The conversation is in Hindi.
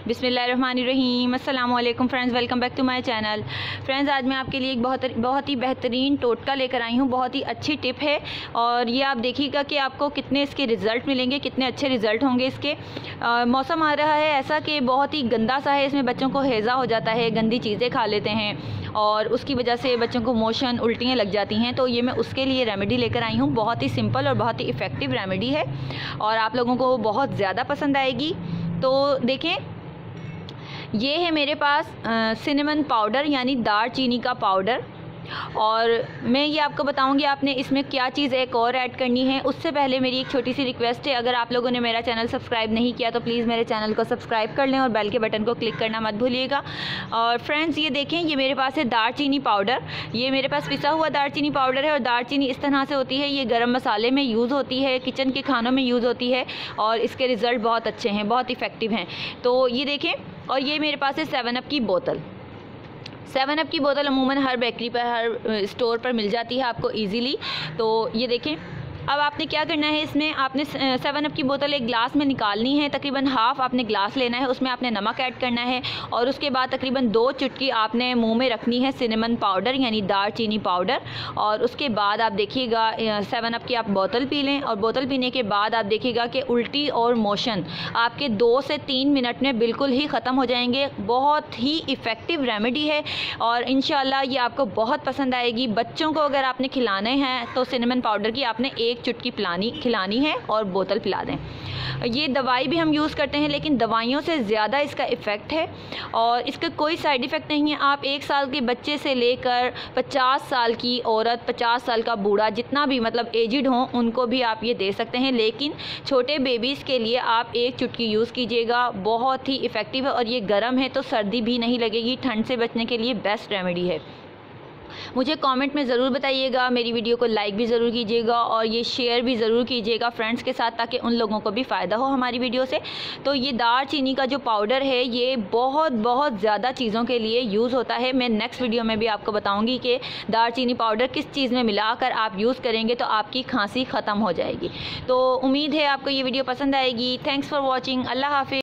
बिस्मिल्लाहिर्रहमानिर्रहीम। अस्सलाम वालेकुम friends, welcome back to my channel. Friends, आज मैं आपके लिए एक बहुत ही बेहतरीन टोटका लेकर आई हूँ। बहुत ही अच्छी टिप है और ये आप देखिएगा कि आपको कितने इसके रिज़ल्ट मिलेंगे, कितने अच्छे रिज़ल्ट होंगे इसके। मौसम आ रहा है ऐसा कि बहुत ही गंदा सा है, इसमें बच्चों को हैज़ा हो जाता है, गंदी चीज़ें खा लेते हैं और उसकी वजह से बच्चों को मोशन उल्टियाँ लग जाती हैं। तो ये मैं उसके लिए रेमेडी लेकर आई हूँ। बहुत ही सिंपल और बहुत ही इफ़ेक्टिव रेमेडी है और आप लोगों को बहुत ज़्यादा पसंद आएगी। तो देखें, ये है मेरे पास सिनेमन पाउडर यानी दालचीनी का पाउडर। और मैं ये आपको बताऊंगी आपने इसमें क्या चीज़ एक और ऐड करनी है। उससे पहले मेरी एक छोटी सी रिक्वेस्ट है, अगर आप लोगों ने मेरा चैनल सब्सक्राइब नहीं किया तो प्लीज़ मेरे चैनल को सब्सक्राइब कर लें और बेल के बटन को क्लिक करना मत भूलिएगा। और फ्रेंड्स, ये देखें, ये मेरे पास है दालचीनी पाउडर। ये मेरे पास पिसा हुआ दालचीनी पाउडर है और दालचीनी इस तरह से होती है, ये गरम मसाले में यूज़ होती है, किचन के खानों में यूज़ होती है और इसके रिज़ल्ट बहुत अच्छे हैं, बहुत इफ़ेक्टिव हैं। तो ये देखें, और ये मेरे पास है 7 अप की बोतल। 7 अप की बोतल अमूमन हर बेकरी पर, हर स्टोर पर मिल जाती है आपको इजीली। तो ये देखें, अब आपने क्या करना है, इसमें आपने 7 अप की बोतल एक गिलास में निकालनी है। तकरीबन हाफ़ आपने गिलास लेना है, उसमें आपने नमक ऐड करना है और उसके बाद तकरीबन 2 चुटकी आपने मुंह में रखनी है सिनेमन पाउडर यानी दालचीनी पाउडर। और उसके बाद आप देखिएगा 7 अप की आप बोतल पी लें और बोतल पीने के बाद आप देखिएगा कि उल्टी और मोशन आपके 2 से 3 मिनट में बिल्कुल ही ख़त्म हो जाएंगे। बहुत ही इफ़ेक्टिव रेमेडी है और इंशाल्लाह ये आपको बहुत पसंद आएगी। बच्चों को अगर आपने खिलाने हैं तो सिनेमन पाउडर की आपने 1 चुटकी खिलानी है और बोतल पिला दें। ये दवाई भी हम यूज़ करते हैं लेकिन दवाइयों से ज़्यादा इसका इफ़ेक्ट है और इसका कोई साइड इफ़ेक्ट नहीं है। आप 1 साल के बच्चे से लेकर 50 साल की औरत, 50 साल का बूढ़ा, जितना भी मतलब एजिड हों, उनको भी आप ये दे सकते हैं। लेकिन छोटे बेबीज़ के लिए आप 1 चुटकी यूज़ कीजिएगा, बहुत ही इफ़ेक्टिव है और ये गर्म है तो सर्दी भी नहीं लगेगी। ठंड से बचने के लिए बेस्ट रेमेडी है। मुझे कमेंट में ज़रूर बताइएगा, मेरी वीडियो को लाइक भी ज़रूर कीजिएगा और ये शेयर भी ज़रूर कीजिएगा फ्रेंड्स के साथ, ताकि उन लोगों को भी फ़ायदा हो हमारी वीडियो से। तो ये दालचीनी का जो पाउडर है ये बहुत ज़्यादा चीज़ों के लिए यूज़ होता है। मैं नेक्स्ट वीडियो में भी आपको बताऊँगी कि दालचीनी पाउडर किस चीज़ में मिलाकर आप यूज़ करेंगे तो आपकी खांसी ख़त्म हो जाएगी। तो उम्मीद है आपको ये वीडियो पसंद आएगी। Thanks for watching. अल्लाह हाफिज़।